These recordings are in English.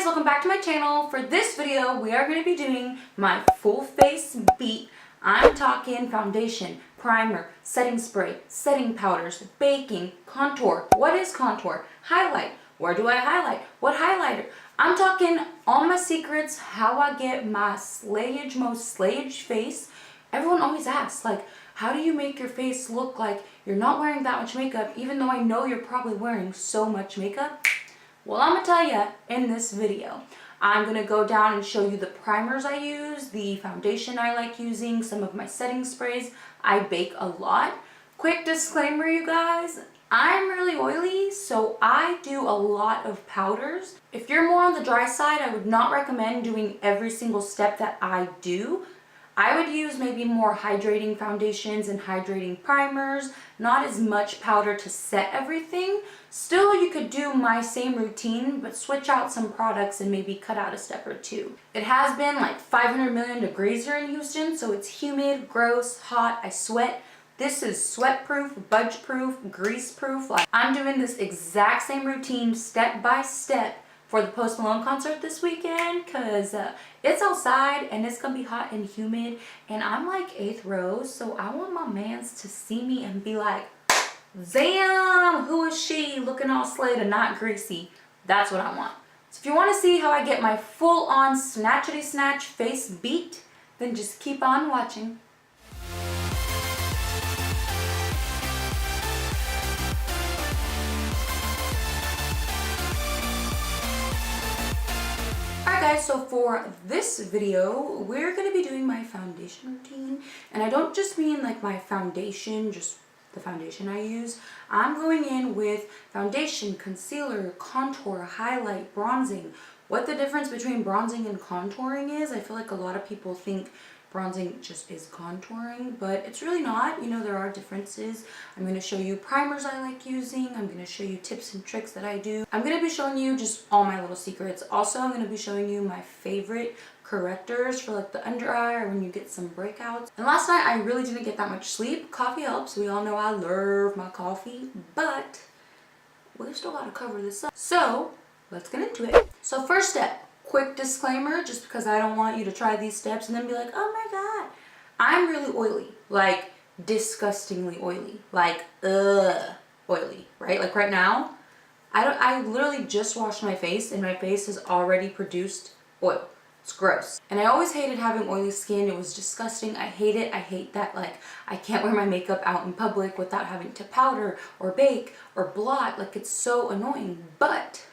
guys, welcome back to my channel. For this video, we are going to be doing my full face beat. I'm talking foundation, primer, setting spray, setting powders, baking, contour. What is contour? Highlight. Where do I highlight? What highlighter? I'm talking all my secrets, how I get my most slayage face. Everyone always asks, like, how do you make your face look like you're not wearing that much makeup, even though I know you're probably wearing so much makeup? Well, I'm gonna tell you in this video. I'm gonna go down and show you the primers I use, the foundation I like using, some of my setting sprays. I bake a lot. Quick disclaimer, you guys, I'm really oily, so I do a lot of powders. If you're more on the dry side, I would not recommend doing every single step that I do. I would use maybe more hydrating foundations and hydrating primers, not as much powder to set everything. Still, you could do my same routine, but switch out some products and maybe cut out a step or two. It has been like 500 million degrees here in Houston, so it's humid, gross, hot, I sweat. This is Sweatproof, Budgeproof, Greaseproof. Like, I'm doing this exact same routine step by step for the Post Malone concert this weekend, because it's outside and it's gonna be hot and humid, and I'm like 8th row, so I want my mans to see me and be like, damn, who is she looking all slayed and not greasy? That's what I want. So if you want to see how I get my full-on snatchity snatch face beat, then just keep on watching. Guys, so for this video, we're going to be doing my foundation routine, and I don't just mean like my foundation, just the foundation I use. I'm going in with foundation, concealer, contour, highlight, bronzing. What the difference between bronzing and contouring is, I feel like a lot of people think bronzing just is contouring, but it's really not. You know, there are differences. I'm going to show you primers I like using. I'm going to show you tips and tricks that I do. I'm going to be showing you just all my little secrets. Also, I'm going to be showing you my favorite correctors for like the under eye or when you get some breakouts. And last night, I really didn't get that much sleep. Coffee helps. We all know I love my coffee, but we still got to cover this up. So let's get into it. So first step. Quick disclaimer, just because I don't want you to try these steps and then be like, oh my god, I'm really oily, like disgustingly oily, like oily, right? Like right now, I literally just washed my face and my face has already produced oil. It's gross. And I always hated having oily skin. It was disgusting. I hate it. I hate that like I can't wear my makeup out in public without having to powder or bake or blot. Like it's so annoying. But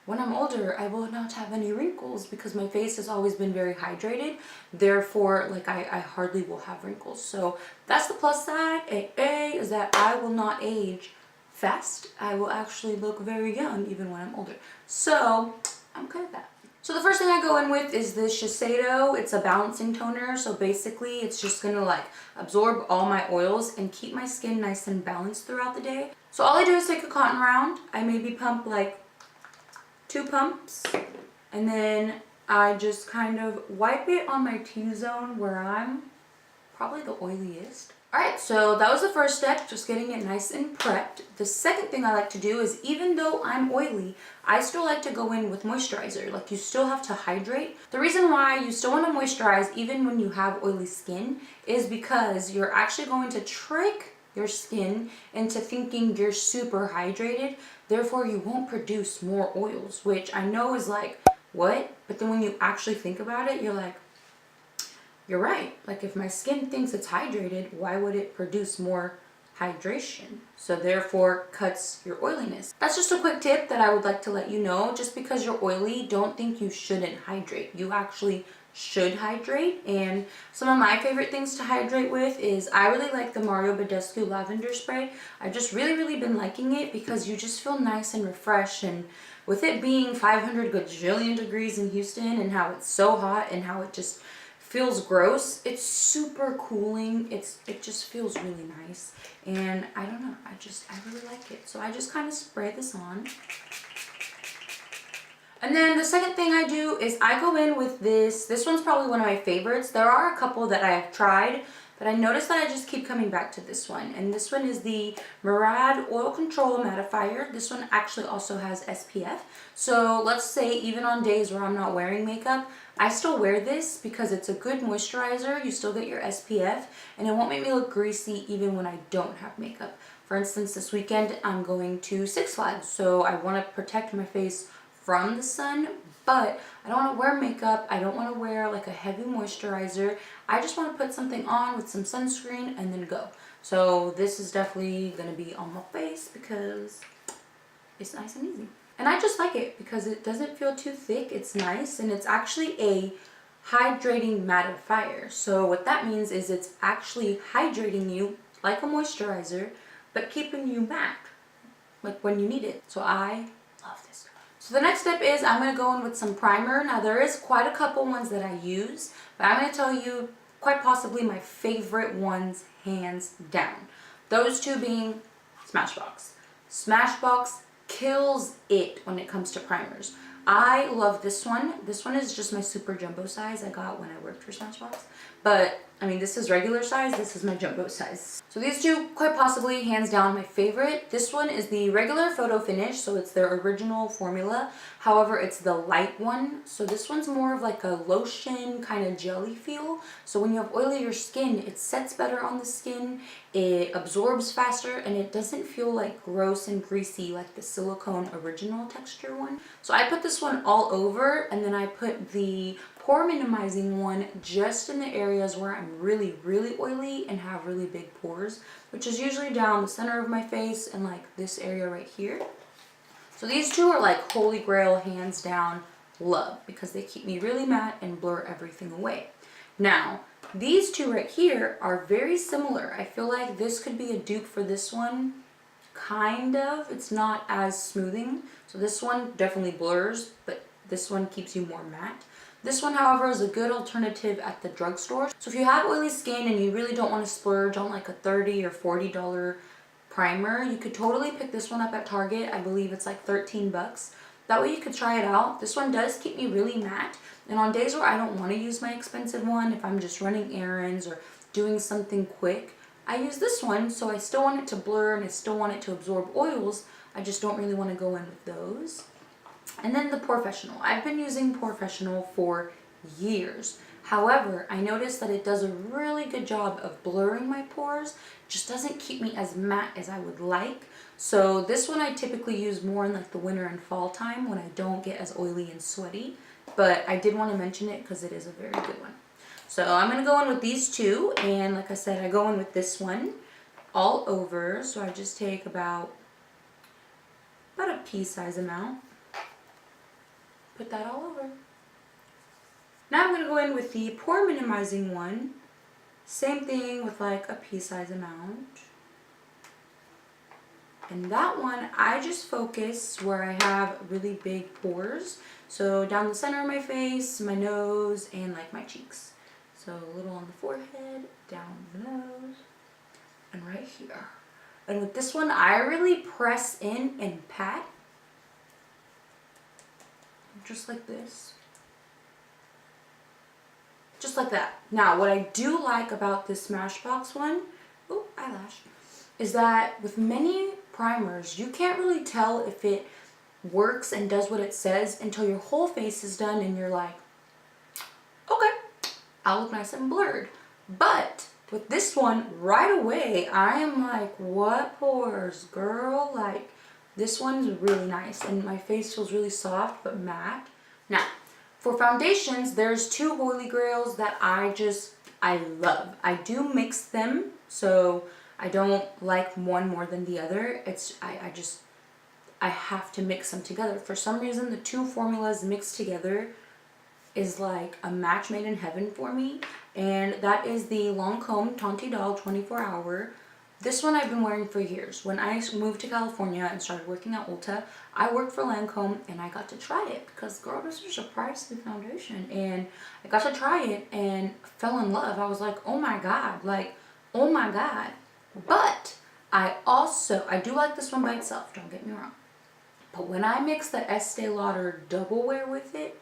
when I'm older, I will not have any wrinkles because my face has always been very hydrated. Therefore, like I hardly will have wrinkles. So that's the plus side. AA is that I will not age fast. I will actually look very young even when I'm older. So I'm okay with that. So the first thing I go in with is this Shiseido. It's a balancing toner. So basically it's just gonna like absorb all my oils and keep my skin nice and balanced throughout the day. So all I do is take a cotton round. I maybe pump like 2 pumps, and then I just kind of wipe it on my T-zone where I'm probably the oiliest. Alright, so that was the first step, just getting it nice and prepped. The second thing I like to do is, even though I'm oily, I still like to go in with moisturizer. Like, you still have to hydrate. The reason why you still want to moisturize even when you have oily skin is because you're actually going to trick your skin into thinking you're super hydrated. Therefore, you won't produce more oils, which I know is like, what? But then when you actually think about it, you're like, you're right. Like, if my skin thinks it's hydrated, why would it produce more hydration? So therefore, cuts your oiliness. That's just a quick tip that I would like to let you know. Just because you're oily, don't think you shouldn't hydrate. You actually should hydrate. And some of my favorite things to hydrate with is, I really like the Mario Badescu lavender spray. I've just really been liking it because you just feel nice and refreshed, and with it being 500 gajillion degrees in Houston and how it's so hot and how it just feels gross, it's super cooling. It just feels really nice, and I don't know, I really like it. So I just kind of spray this on. And then the second thing I do is I go in with this. This one's probably one of my favorites. There are a couple that I have tried but I noticed that I just keep coming back to this one. And this one is the Murad Oil Control Mattifier. This one actually also has SPF. So let's say even on days where I'm not wearing makeup, I still wear this because it's a good moisturizer. You still get your SPF and it won't make me look greasy even when I don't have makeup. For instance, this weekend I'm going to Six Flags, so I want to protect my face from the sun, but I don't want to wear makeup. I don't want to wear like a heavy moisturizer. I just want to put something on with some sunscreen and then go. So this is definitely going to be on my face because it's nice and easy. And I just like it because it doesn't feel too thick. It's nice, and it's actually a hydrating mattifier. So what that means is it's actually hydrating you like a moisturizer, but keeping you matte, like when you need it. So I love this. So the next step is I'm going to go in with some primer. Now there is quite a couple ones that I use, but I'm going to tell you quite possibly my favorite ones hands down. Those two being Smashbox. Smashbox kills it when it comes to primers. I love this one. This one is just my super jumbo size I got when I worked for Smashbox. But I mean, this is regular size, this is my jumbo size. So these two, quite possibly, hands down, my favorite. This one is the regular photo finish, so it's their original formula. However, it's the light one. So this one's more of like a lotion kind of jelly feel. So when you have oilier skin, it sets better on the skin, it absorbs faster, and it doesn't feel like gross and greasy like the silicone original texture one. So I put this one all over, and then I put the pore minimizing one just in the areas where I'm really oily and have really big pores, which is usually down the center of my face and like this area right here. So these two are like holy grail, hands down, love, because they keep me really matte and blur everything away. Now these two right here are very similar. I feel like this could be a dupe for this one, kind of. It's not as smoothing, so this one definitely blurs, but this one keeps you more matte. This one, however, is a good alternative at the drugstore. So if you have oily skin and you really don't want to splurge on like a $30 or $40 primer, you could totally pick this one up at Target. I believe it's like 13 bucks. That way you could try it out. This one does keep me really matte. And on days where I don't want to use my expensive one, if I'm just running errands or doing something quick, I use this one. So I still want it to blur and I still want it to absorb oils. I just don't really want to go in with those. And then the Porefessional. I've been using Porefessional for years. However, I noticed that it does a really good job of blurring my pores. Just doesn't keep me as matte as I would like. So this one I typically use more in like the winter and fall time when I don't get as oily and sweaty. But I did want to mention it because it is a very good one. So I'm going to go in with these two. And like I said, I go in with this one all over. So I just take about a pea-size amount. Put that all over. Now I'm going to go in with the pore minimizing one. Same thing with like a pea-size amount. And that one, I just focus where I have really big pores. So down the center of my face, my nose, and like my cheeks. So a little on the forehead, down the nose, and right here. And with this one, I really press in and pat. Just like this. Just like that. Now, what I do like about this Smashbox one, oh, eyelash, is that with many primers, you can't really tell if it works and does what it says until your whole face is done and you're like, okay, I'll look nice and blurred. But with this one, right away, I am like, what pores, girl? Like, this one's really nice and my face feels really soft but matte. Now, for foundations, there's two holy grails that I love. I do mix them, so I don't like one more than the other. I have to mix them together. For some reason, the two formulas mixed together is like a match made in heaven for me. And that is the Lancome Tonti Doll 24 Hour. This one I've been wearing for years. When I moved to California and started working at Ulta, I worked for Lancome and I got to try it because, girl, this was a pricey foundation. And I got to try it and fell in love. I was like, oh my God, like, oh my God. But I do like this one by itself, don't get me wrong. But when I mix the Estee Lauder Double Wear with it,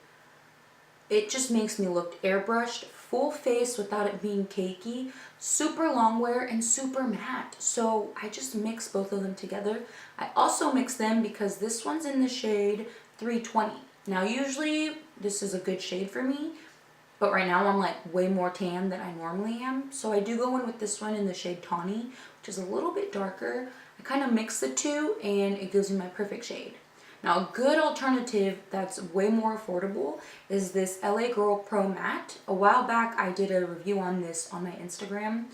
it just makes me look airbrushed full face without it being cakey, super long wear, and super matte. So I just mix both of them together. I also mix them because this one's in the shade 320. Now usually this is a good shade for me, but right now I'm like way more tan than I normally am. So I do go in with this one in the shade Tawny, which is a little bit darker. I kind of mix the two and it gives me my perfect shade. Now a good alternative that's way more affordable is this LA Girl Pro Matte. A while back I did a review on this on my Instagram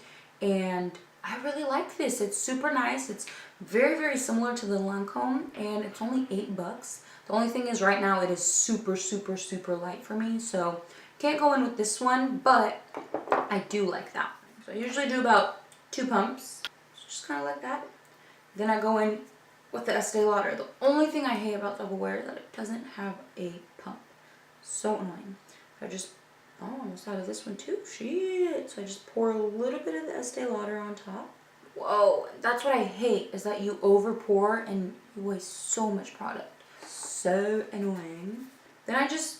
and I really like this. It's super nice. It's very, very similar to the Lancome and it's only $8. The only thing is right now it is super, super, super light for me. So can't go in with this one, but I do like that. So I usually do about 2 pumps. Just kind of like that. Then I go in with the Estee Lauder. The only thing I hate about Double Wear is that it doesn't have a pump. So annoying. I just, oh, almost out of this one too. Shit. So I just pour a little bit of the Estee Lauder on top. Whoa, that's what I hate, is that you over pour and you waste so much product. So annoying. Then I just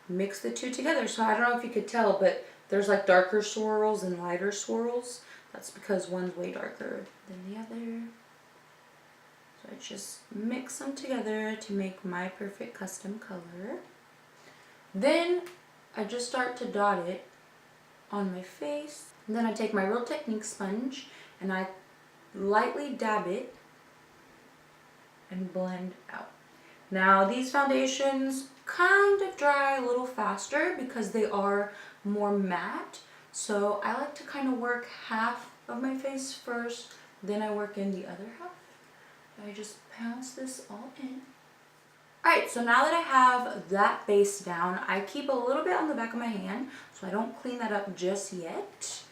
mix the two together. So I don't know if you could tell, but there's like darker swirls and lighter swirls. That's because one's way darker than the other. So I just mix them together to make my perfect custom color. Then I just start to dot it on my face. And then I take my Real Technique sponge and I lightly dab it and blend out. Now these foundations kind of dry a little faster because they are more matte. So I like to kind of work half of my face first, then I work in the other half. I just pounce this all in. Alright, so now that I have that base down, I keep a little bit on the back of my hand so I don't clean that up just yet.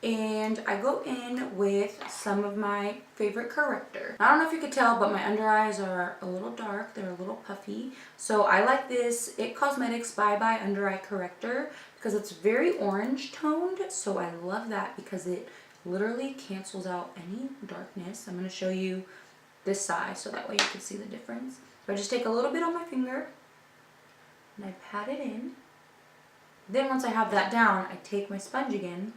And I go in with some of my favorite corrector. I don't know if you could tell, but my under eyes are a little dark. They're a little puffy. So I like this It Cosmetics Bye Bye Under Eye Corrector because it's very orange toned. So I love that because it literally cancels out any darkness. I'm going to show you this side so that way you can see the difference. So I just take a little bit on my finger and I pat it in. Then once I have that down, I take my sponge again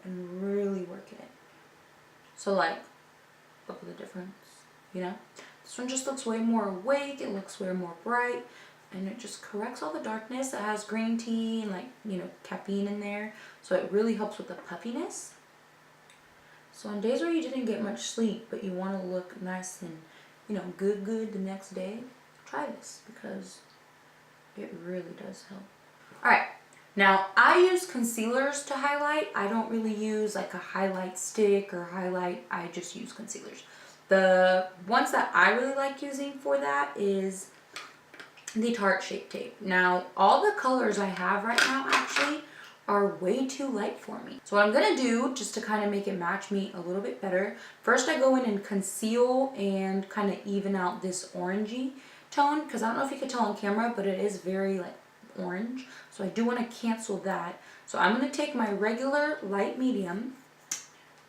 and really work it in. So like, look at the difference, you know? This one just looks way more awake, it looks way more bright, and it just corrects all the darkness. It has green tea and like, you know, caffeine in there, so it really helps with the puffiness. So on days where you didn't get much sleep, but you want to look nice and, you know, good the next day, try this because it really does help. Alright. Now, I use concealers to highlight. I don't really use like a highlight stick or highlight. I just use concealers. The ones that I really like using for that is the Tarte Shape Tape. Now, all the colors I have right now actually are way too light for me. So what I'm going to do, just to kind of make it match me a little bit better, first I go in and conceal and kind of even out this orangey tone. Because I don't know if you can tell on camera, but it is very like orange, so I do want to cancel that. So I'm going to take my regular light medium,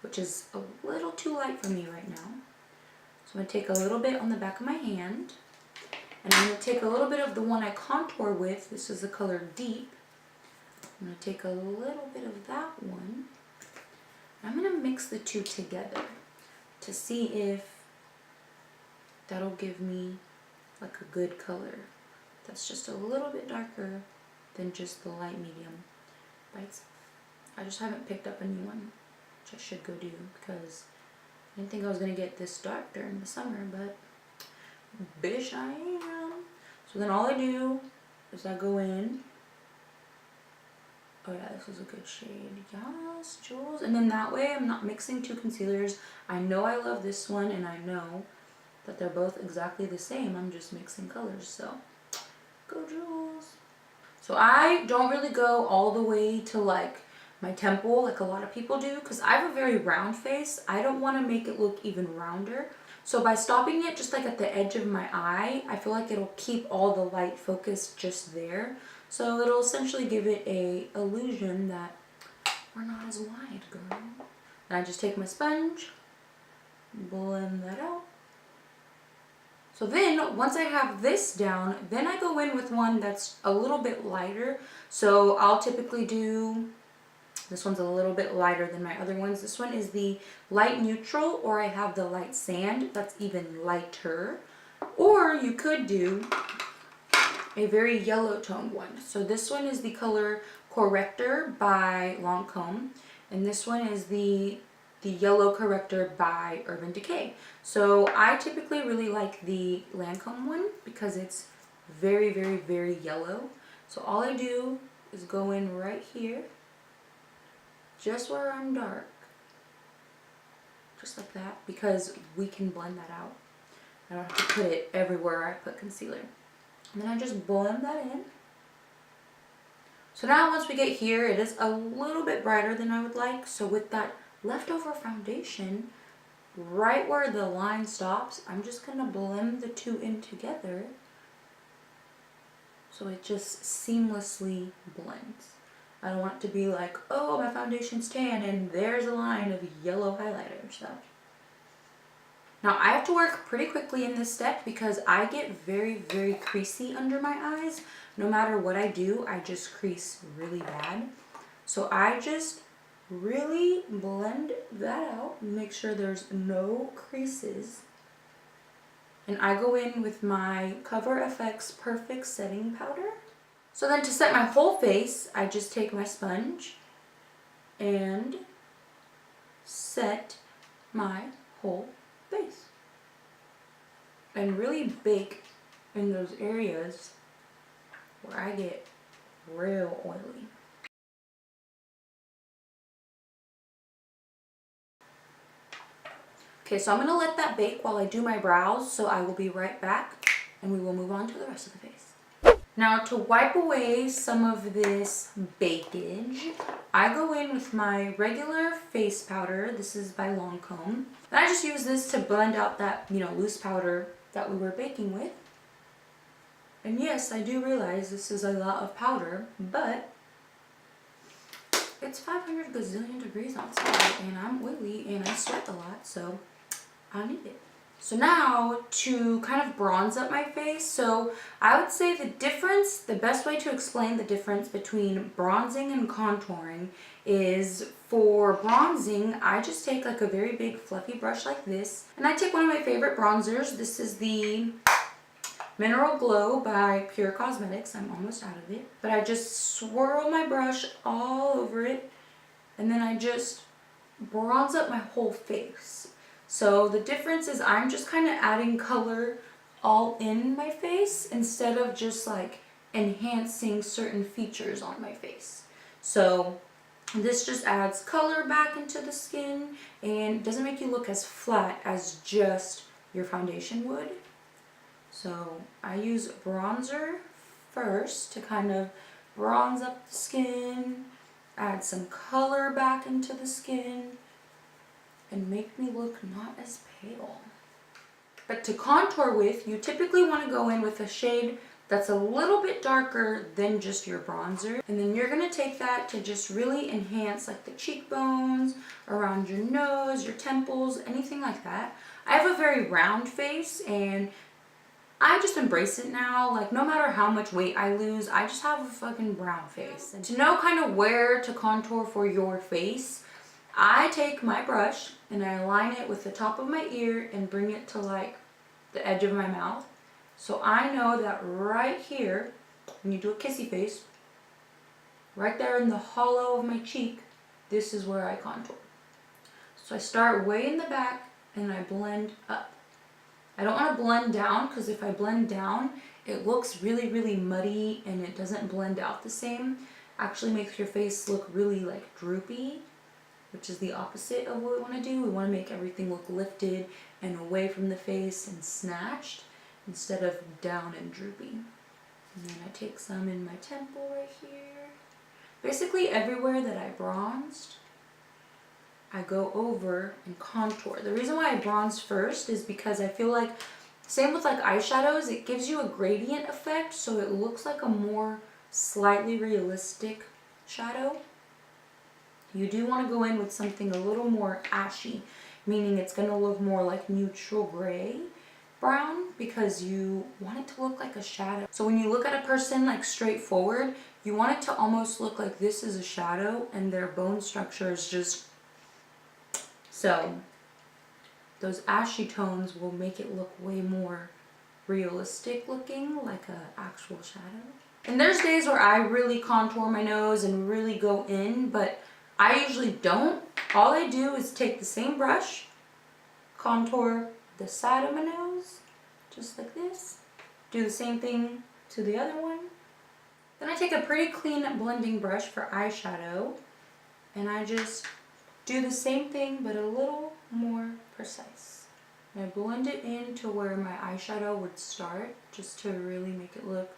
which is a little too light for me right now. So I'm going to take a little bit on the back of my hand, and I'm going to take a little bit of the one I contour with. This is the color Deep. I'm going to take a little bit of that one. I'm going to mix the two together to see if that'll give me like a good color that's just a little bit darker than just the light medium by itself. I just haven't picked up a new one, which I should go do because I didn't think I was going to get this dark during the summer, but bish I am. So then all I do is I go in. Oh yeah, this is a good shade. Yes, Jules. And then that way I'm not mixing two concealers. I know I love this one and I know that they're both exactly the same. I'm just mixing colors, so go Jules. So I don't really go all the way to like my temple like a lot of people do because I have a very round face. I don't want to make it look even rounder. So by stopping it just like at the edge of my eye, I feel like it'll keep all the light focused just there. So it'll essentially give it a illusion that we're not as wide, girl. And I just take my sponge, blend that out. So then once I have this down, then I go in with one that's a little bit lighter. So I'll typically do, this one's a little bit lighter than my other ones. This one is the light neutral, or I have the light sand, that's even lighter. Or you could do a very yellow toned one. So this one is the color Corrector by Lancome, and this one is the yellow corrector by Urban Decay. So I typically really like the Lancome one because it's very, very, very yellow. So all I do is go in right here, just where I'm dark, just like that, because we can blend that out. I don't have to put it everywhere I put concealer. And then I just blend that in. So now once we get here, it is a little bit brighter than I would like. So with that leftover foundation, right where the line stops, I'm just going to blend the two in together so it just seamlessly blends. I don't want it to be like, oh, my foundation's tan and there's a line of yellow highlighter. So now I have to work pretty quickly in this step because I get very, very creasy under my eyes. No matter what I do, I just crease really bad. So I just really blend that out, make sure there's no creases. And I go in with my Cover FX Perfect Setting Powder. So then to set my whole face, I just take my sponge and set my whole face. And really bake in those areas where I get real oily. Okay, so I'm going to let that bake while I do my brows, so I will be right back and we will move on to the rest of the face. Now to wipe away some of this bakage, I go in with my regular face powder. This is by Lancome. And I just use this to blend out that, loose powder that we were baking with. And yes, I do realize this is a lot of powder, but it's 500 gazillion degrees outside and I'm oily and I sweat a lot, so I need it. So now to kind of bronze up my face, so I would say the best way to explain the difference between bronzing and contouring is for bronzing, I just take like a very big fluffy brush like this, and I take one of my favorite bronzers. This is the Mineral Glow by Pure Cosmetics. I'm almost out of it. But I just swirl my brush all over it, and then I just bronze up my whole face. So the difference is I'm just kind of adding color all in my face instead of just like enhancing certain features on my face. So this just adds color back into the skin and doesn't make you look as flat as just your foundation would. So I use bronzer first to kind of bronze up the skin, add some color back into the skin, and make me look not as pale. But to contour with, you typically want to go in with a shade that's a little bit darker than just your bronzer. And then you're going to take that to just really enhance like the cheekbones, around your nose, your temples, anything like that. I have a very round face and I just embrace it now. Like no matter how much weight I lose, I just have a fucking brown face. And to know kind of where to contour for your face, I take my brush and I align it with the top of my ear and bring it to like the edge of my mouth. So I know that right here, when you do a kissy face, right there in the hollow of my cheek, this is where I contour. So I start way in the back and I blend up. I don't want to blend down because if I blend down, it looks really, really muddy and it doesn't blend out the same. Actually makes your face look really like droopy, which is the opposite of what we want to do. We want to make everything look lifted and away from the face and snatched instead of down and droopy. And then I take some in my temple right here. Basically everywhere that I bronzed, I go over and contour. The reason why I bronze first is because I feel like, same with like eyeshadows, it gives you a gradient effect so it looks like a more slightly realistic shadow. You do want to go in with something a little more ashy, meaning it's going to look more like neutral gray. brown because you want it to look like a shadow. So when you look at a person like straight forward, you want it to almost look like this is a shadow and their bone structure is just... So those ashy tones will make it look way more realistic looking, like an actual shadow. And there's days where I really contour my nose and really go in, but I usually don't. All I do is take the same brush, contour the side of my nose, just like this. Do the same thing to the other one. Then I take a pretty clean blending brush for eyeshadow, and I just do the same thing, but a little more precise. And I blend it into where my eyeshadow would start, just to really make it look,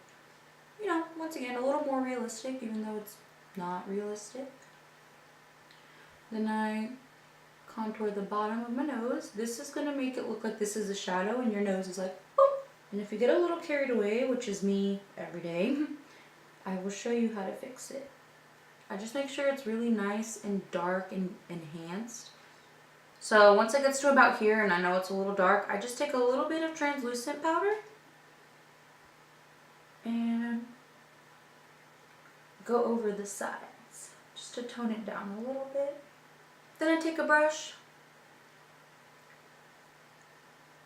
you know, once again, a little more realistic, even though it's not realistic. Then I contour the bottom of my nose. This is gonna make it look like this is a shadow and your nose is like, boop. And if you get a little carried away, which is me every day, I will show you how to fix it. I just make sure it's really nice and dark and enhanced. So once it gets to about here and I know it's a little dark, I just take a little bit of translucent powder and go over the sides just to tone it down a little bit. Then I take a brush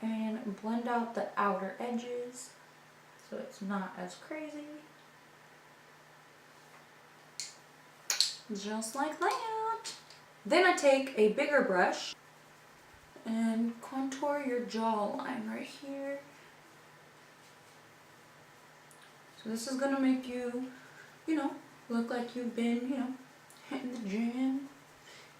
and blend out the outer edges so it's not as crazy. Just like that. Then I take a bigger brush and contour your jawline right here. So this is gonna make you, you know, look like you've been, you know, hitting the gym,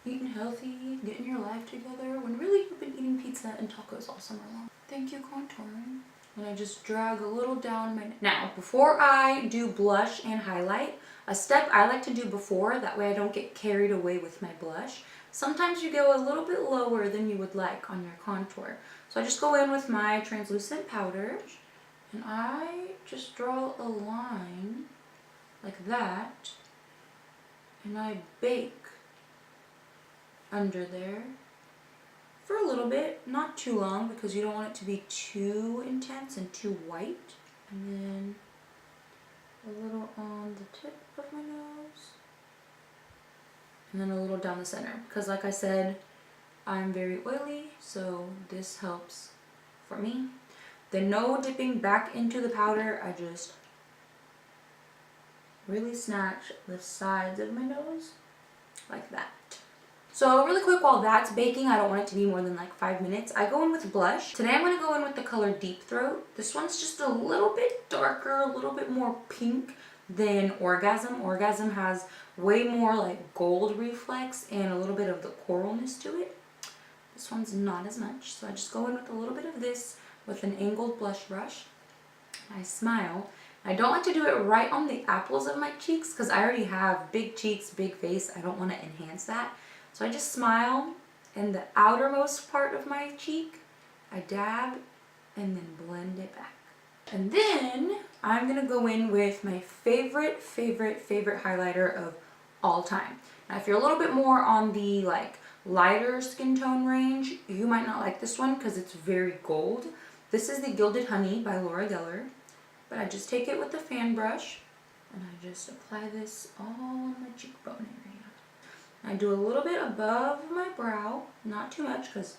eating healthy, getting your life together, when really you've been eating pizza and tacos all summer long. Thank you, contouring. And I just drag a little down my... Now, before I do blush and highlight, a step I like to do before, that way I don't get carried away with my blush. Sometimes you go a little bit lower than you would like on your contour. So I just go in with my translucent powder and I just draw a line like that and I bake under there for a little bit, not too long because you don't want it to be too intense and too white. And then a little on the tip of my nose. And then a little down the center. Because like I said, I'm very oily, so this helps for me. Then no dipping back into the powder. I just really snatch the sides of my nose like that. So really quick, while that's baking, I don't want it to be more than like 5 minutes, I go in with blush. Today I'm going to go in with the color Deep Throat. This one's just a little bit darker, a little bit more pink than Orgasm. Orgasm has way more like gold reflex and a little bit of the coralness to it. This one's not as much, so I just go in with a little bit of this with an angled blush brush. I smile. I don't like to do it right on the apples of my cheeks because I already have big cheeks, big face. I don't want to enhance that. So I just smile, and the outermost part of my cheek, I dab and then blend it back. And then I'm gonna go in with my favorite highlighter of all time. Now if you're a little bit more on the like lighter skin tone range, you might not like this one because it's very gold. This is the Gilded Honey by Laura Geller. But I just take it with the fan brush and I just apply this all on my cheekbone area. I do a little bit above my brow, not too much because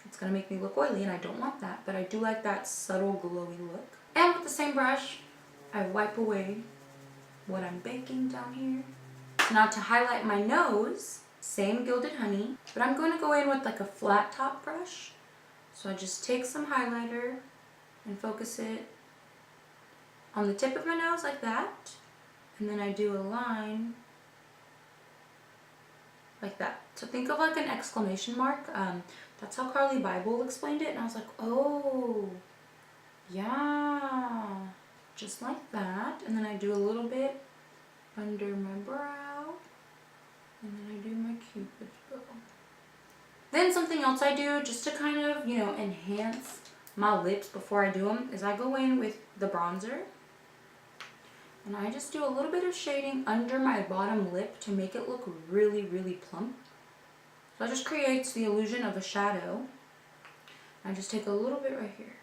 it's going to make me look oily and I don't want that, but I do like that subtle glowy look. And with the same brush, I wipe away what I'm baking down here. Now to highlight my nose, same Gilded Honey, but I'm going to go in with like a flat top brush. So I just take some highlighter and focus it on the tip of my nose like that, and then I do a line like that. So think of like an exclamation mark. That's how Carly Bible explained it, and I was like, oh, yeah, just like that. And then I do a little bit under my brow, and then I do my Cupid's bow. Then something else I do just to kind of, you know, enhance my lips before I do them is I go in with the bronzer. And I just do a little bit of shading under my bottom lip to make it look really, really plump. So it just creates the illusion of a shadow. I just take a little bit right here.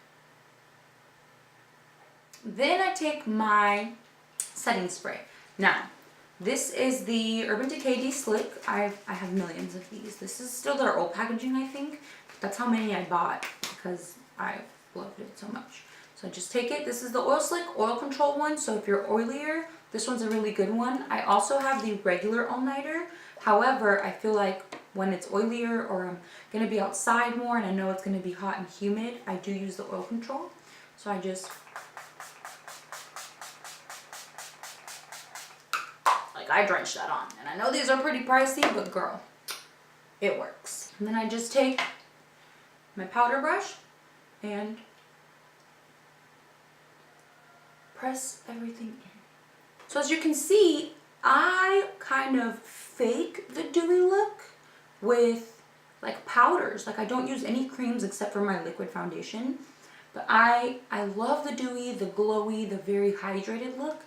Then I take my setting spray. Now, this is the Urban Decay De-Slick. I have millions of these. This is still their old packaging, I think. That's how many I bought because I loved it so much. So just take it. This is the Oil Slick Oil Control one. So if you're oilier, this one's a really good one. I also have the regular All Nighter. However, I feel like when it's oilier or I'm going to be outside more and I know it's going to be hot and humid, I do use the Oil Control. So I just... I drench that on. And I know these are pretty pricey, but girl, it works. And then I just take my powder brush and press everything in. So as you can see, I kind of fake the dewy look with like powders. Like I don't use any creams except for my liquid foundation. But I love the dewy, the glowy, the very hydrated look.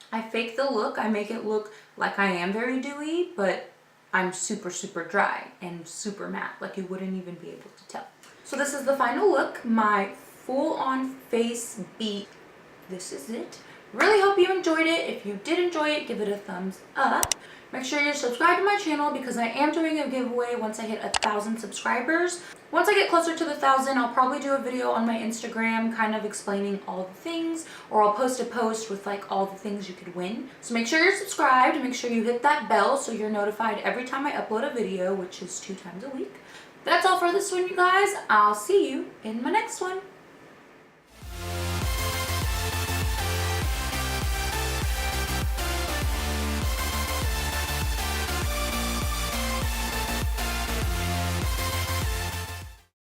I fake the look. I make it look like I am very dewy, but I'm super, super dry and super matte. Like you wouldn't even be able to tell. So this is the final look. My full-on face beat. This is it. Really hope you enjoyed it. If you did enjoy it, give it a thumbs up. Make sure you're subscribed to my channel because I am doing a giveaway once I hit 1,000 subscribers. Once I get closer to the 1,000, I'll probably do a video on my Instagram kind of explaining all the things, or I'll post a post with like all the things you could win. So make sure you're subscribed. Make sure you hit that bell so you're notified every time I upload a video, which is 2 times a week. That's all for this one, you guys. I'll see you in my next one.